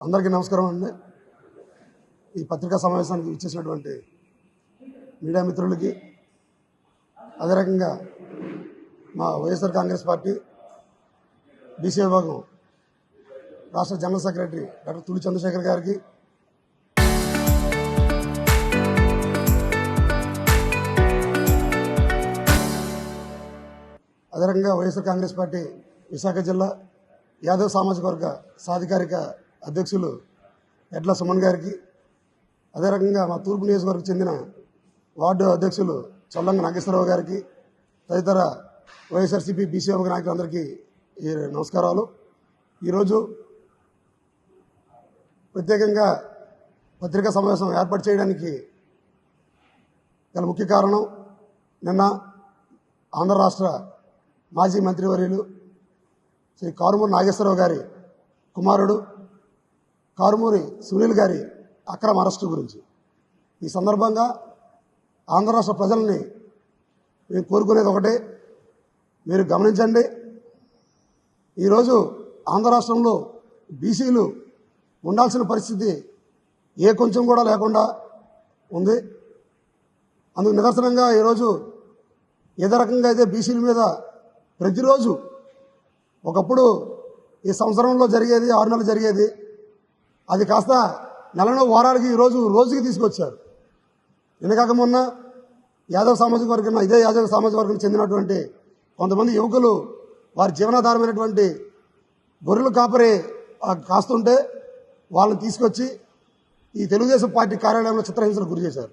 అందరికీ నమస్కారం అండి. ఈ పత్రికా సమావేశానికి ఇచ్చేసినటువంటి మీడియా మిత్రులకి, అదే రకంగా మా వైఎస్ఆర్ కాంగ్రెస్ పార్టీ బీసీ విభాగం రాష్ట్ర జనరల్ సెక్రటరీ డాక్టర్ తులి చంద్రశేఖర్ గారికి, అదే రకంగా వైఎస్ఆర్ కాంగ్రెస్ పార్టీ విశాఖ జిల్లా యాదవ్ సామాజిక వర్గ సాధికారిక అధ్యక్షులు ఎడ్ల సుమన్ గారికి, అదే రకంగా మా తూర్పు నియోజకవర్గం చెందిన వార్డు అధ్యక్షులు చొల్లంగ నాగేశ్వరరావు గారికి, తదితర వైఎస్ఆర్సీపీ బీసీ విభాగ నాయకులందరికీ నమస్కారాలు. ఈరోజు ప్రత్యేకంగా పత్రికా సమావేశం ఏర్పాటు చేయడానికి గల ముఖ్య కారణం, నిన్న ఆంధ్ర రాష్ట్ర మాజీ మంత్రివర్యులు శ్రీ కారుమూరి నాగేశ్వరరావు గారి కుమారుడు కారుమూరి సునీల్ గారి అక్రమ అరెస్టు గురించి. ఈ సందర్భంగా ఆంధ్ర రాష్ట్ర ప్రజల్ని మేము కోరుకునేది ఒకటే, మీరు గమనించండి. ఈరోజు ఆంధ్ర రాష్ట్రంలో బీసీలు ఉండాల్సిన పరిస్థితి ఏ కొంచెం కూడా లేకుండా ఉంది. అందుకు నిదర్శనంగా ఈరోజు ఏదో రకంగా అయితే బీసీల మీద ప్రతిరోజు, ఒకప్పుడు ఈ సంవత్సరంలో జరిగేది 6 నెలలు జరిగేది, అది కాస్త నెలలో వారాలకి ఈరోజు రోజుకి తీసుకొచ్చారు. నిన్నగాక మొన్న యాదవ్ సామాజిక వర్గం, ఇదే యాదవ్ సామాజిక వర్గం చెందినటువంటి కొంతమంది యువకులు వారి జీవనాధారమైనటువంటి గొర్రెలు కాపరి కాస్తుంటే వాళ్ళని తీసుకొచ్చి ఈ తెలుగుదేశం పార్టీ కార్యాలయంలో చిత్రహింసలకు గురి చేశారు.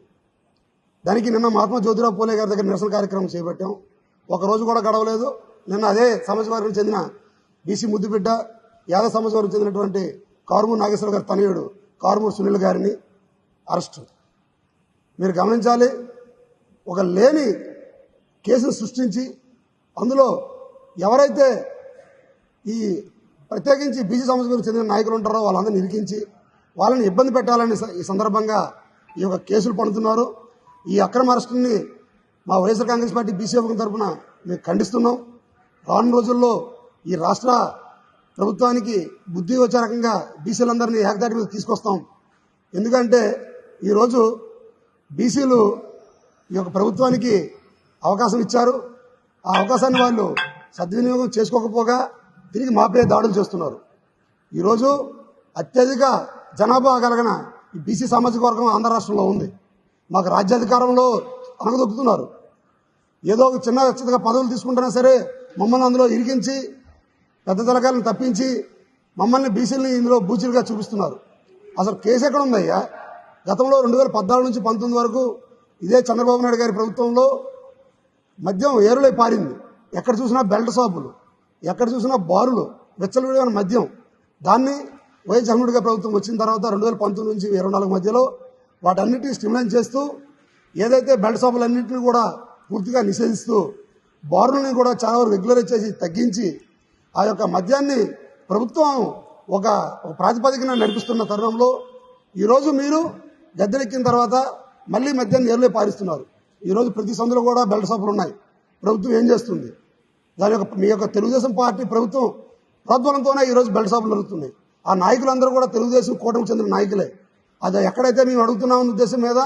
దానికి నిన్న మహాత్మా జ్యోతిరావు పూలే గారి దగ్గర నిరసన కార్యక్రమం చేపట్టాం. ఒకరోజు కూడా గడవలేదు. నిన్న అదే సామాజిక వర్గం చెందిన బీసీ ముద్దుబిడ్డ యాదవ్ సామాజిక వర్గం చెందినటువంటి కారుమూరి నాగేశ్వరరావు గారి తనయుడు కారుమూరి సునీల్ గారిని అరెస్టు. మీరు గమనించాలి, ఒక లేని కేసును సృష్టించి అందులో ఎవరైతే ఈ ప్రత్యేకించి బీసీ సామాజిక చెందిన నాయకులు ఉంటారో వాళ్ళందరినీ ఇరికించి వాళ్ళని ఇబ్బంది పెట్టాలని ఈ సందర్భంగా ఈ యొక్క కేసులు పడుతున్నారు. ఈ అక్రమ అరెస్టుని మా వైఎస్ఆర్ కాంగ్రెస్ పార్టీ బీసీ విభాగం తరఫున మేము ఖండిస్తున్నాం. రానున్న రోజుల్లో ఈ రాష్ట్ర ప్రభుత్వానికి బుద్ధి వచ్చే రకంగా బీసీలందరినీ ఏకదాటి మీద తీసుకొస్తాం. ఎందుకంటే ఈరోజు బీసీలు ఈ యొక్క ప్రభుత్వానికి అవకాశం ఇచ్చారు. ఆ అవకాశాన్ని వాళ్ళు సద్వినియోగం చేసుకోకపోగా తిరిగి మాపే దాడులు చేస్తున్నారు. ఈరోజు అత్యధిక జనాభా కలిగిన ఈ బీసీ సామాజిక వర్గం ఆంధ్ర రాష్ట్రంలో ఉంది. మాకు రాజ్యాధికారంలో అనగదొక్కుతున్నారు. ఏదో ఒక చిన్నగా పదవులు తీసుకుంటున్నా సరే మమ్మల్ని అందులో ఇరికించి పెద్ద తలకాయలను తప్పించి మమ్మల్ని బీసీలని ఇందులో బూచీలుగా చూపిస్తున్నారు. అసలు కేసు ఎక్కడ ఉందయ్యా? గతంలో 2014 నుంచి 19 వరకు ఇదే చంద్రబాబు నాయుడు గారి ప్రభుత్వంలో మద్యం ఏరులై పారింది. ఎక్కడ చూసినా బెల్ట్ షాపులు, ఎక్కడ చూసినా బారులు, వెచ్చలవిడిన మద్యం. దాన్ని వైఎస్ జగన్మోహన్ గారి ప్రభుత్వం వచ్చిన తర్వాత 2019 నుంచి 2024 మధ్యలో వాటన్నిటిని స్టిమ్యులేట్ చేస్తూ ఏదైతే బెల్ట్ షాపులన్నింటినీ కూడా పూర్తిగా నిషేధిస్తూ బారులని కూడా చాలా వరకు రెగ్యులరైజ్ చేసి తగ్గించి ఆ యొక్క మద్యాన్ని ప్రభుత్వం ఒక ప్రాతిపదికన నడిపిస్తున్న తరుణంలో ఈరోజు మీరు గద్దెనెక్కిన తర్వాత మళ్ళీ మద్యాన్ని ఏర్లే పారిస్తున్నారు. ఈరోజు ప్రతి సందులో కూడా బెల్ట్ షాపులు ఉన్నాయి. ప్రభుత్వం ఏం చేస్తుంది? దాని యొక్క మీ యొక్క తెలుగుదేశం పార్టీ ప్రభుత్వం ప్రోద్బలంతోనే ఈరోజు బెల్ట్ షాపులు జరుగుతున్నాయి. ఆ నాయకులందరూ కూడా తెలుగుదేశం కూటమికి చెందిన నాయకులే. అది ఎక్కడైతే మేము అడుగుతున్నామన్న ఉద్దేశం మీద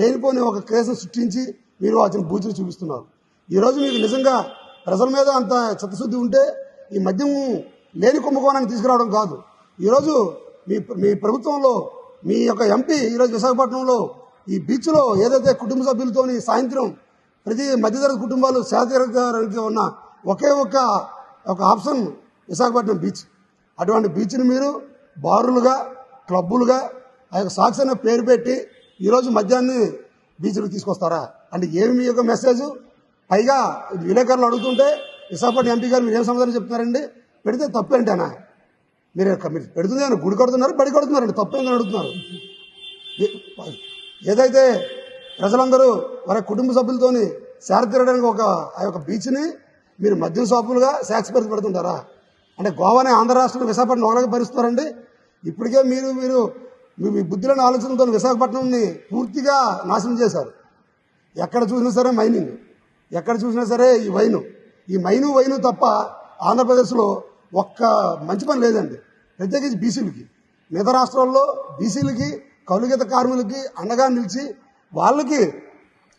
లేనిపోని ఒక కేసును సృష్టించి మీరు వాటిని బూచిని చూపిస్తున్నారు. ఈరోజు మీకు నిజంగా ప్రజల మీద అంత చిత్తశుద్ధి ఉంటే ఈ మద్యం లేని కుంభకోణాన్ని తీసుకురావడం కాదు. ఈరోజు మీ ప్రభుత్వంలో మీ యొక్క ఎంపీ ఈరోజు విశాఖపట్నంలో ఈ బీచ్లో ఏదైతే కుటుంబ సభ్యులతోని సాయంత్రం ప్రతి మధ్యతరగతి కుటుంబాలు శాతీరంగా ఉన్న ఒకే ఒక ఆప్షన్ విశాఖపట్నం బీచ్. అటువంటి బీచ్ని మీరు బారులుగా, క్లబ్బులుగా ఆ యొక్క సాక్షి అనే పేరు పెట్టి ఈరోజు మద్యాన్ని బీచ్లకు తీసుకొస్తారా? అంటే ఏమి మీ యొక్క మెసేజ్? పైగా విలేకరులు అడుగుతుంటే విశాఖపట్నం ఎంపీ గారు మీరు ఏం సమాధానం చెప్తున్నారండి? పెడితే తప్పేంటేనా? మీరు పెడుతుంది అని గుడి కడుతున్నారు, బడి కడుతున్నారండి, తప్పేందని అడుగుతున్నారు. ఏదైతే ప్రజలందరూ వారి కుటుంబ సభ్యులతోని సేరతీరడానికి ఆ యొక్క బీచ్ని మీరు మద్యం షాపులుగా శాక్స్ పెడుతుంటారా? అంటే గోవాని ఆంధ్ర రాష్ట్రంలో విశాఖపట్నం ఒకలాగా భరిస్తున్నారండి. ఇప్పటికే మీరు మీ బుద్ధిలోని ఆలోచనతో విశాఖపట్నంని పూర్తిగా నాశనం చేశారు. ఎక్కడ చూసినా సరే మైనింగ్, ఎక్కడ చూసినా సరే ఈ వైను తప్ప ఆంధ్రప్రదేశ్లో ఒక్క మంచి పని లేదండి. ప్రత్యేకించి బీసీలకి మిగతా రాష్ట్రాల్లో బీసీలకి కౌలుగీత కార్మికులకి అండగా నిలిచి వాళ్ళకి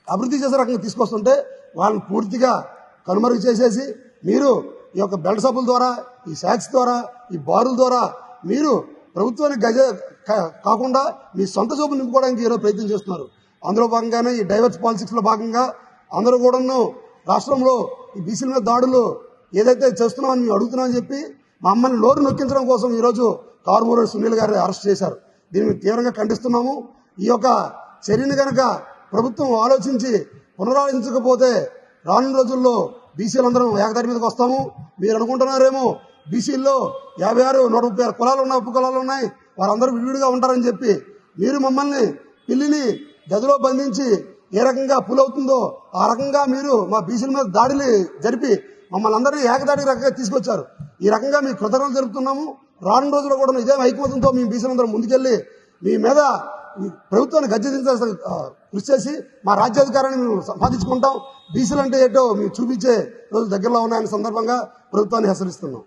అభివృద్ధి చేసే రకంగా తీసుకొస్తుంటే వాళ్ళని పూర్తిగా కనుమరుగు చేసేసి మీరు ఈ యొక్క బెల్ట్ సబ్బుల ద్వారా, ఈ శాక్స్ ద్వారా, ఈ బారుల ద్వారా మీరు ప్రభుత్వానికి కాకుండా మీ సొంత జోబులు నింపుకోవడానికి ఈరోజు ప్రయత్నం చేస్తున్నారు. అందులో భాగంగానే ఈ డైవర్స్ పాలిటిక్స్లో భాగంగా అందరూ కూడాను రాష్ట్రంలో ఈ బీసీల మీద దాడులు ఏదైతే చేస్తున్నామని మేము అడుగుతున్నామని చెప్పి మమ్మల్ని నోరు నొక్కించడం కోసం ఈరోజు కారుమూరి సునీల్ గారిని అరెస్ట్ చేశారు. దీన్ని మేము తీవ్రంగా ఖండిస్తున్నాము. ఈ యొక్క చర్యను కనుక ప్రభుత్వం ఆలోచించి పునరాలోచించకపోతే రానున్న రోజుల్లో బీసీలందరం ఏకదారి మీదకి వస్తాము. మీరు అనుకుంటున్నారేమో బీసీల్లో 56, 136 కులాలు ఉన్నాయి, ఉప కులాలు ఉన్నాయి, వారందరూ విడివిడిగా ఉంటారని చెప్పి మీరు మమ్మల్ని పిల్లిని గదిలో బంధించి ఏ రకంగా పులవుతుందో ఆ రకంగా మీరు మా బీసీల మీద దాడులు జరిపి మమ్మల్ని అందరినీ ఏకదాటి రకంగా తీసుకొచ్చారు. ఈ రకంగా మీ కృతజ్ఞతలు జరుపుతున్నాము. రానున్న రోజుల్లో కూడా ఇదే ఐకమత్యంతో మేము బీసీలందరం ముందుకెళ్లి మీ మీద ప్రభుత్వాన్ని గద్దెదించాల్సిన కృషి చేసి మా రాజ్యాధికారాన్ని మేము సంపాదించుకుంటాం. బీసీలు అంటే ఏంటో మేము చూపించే రోజులు దగ్గరలో ఉన్నాయనే సందర్భంగా ప్రభుత్వాన్ని హెచ్చరిస్తున్నాం.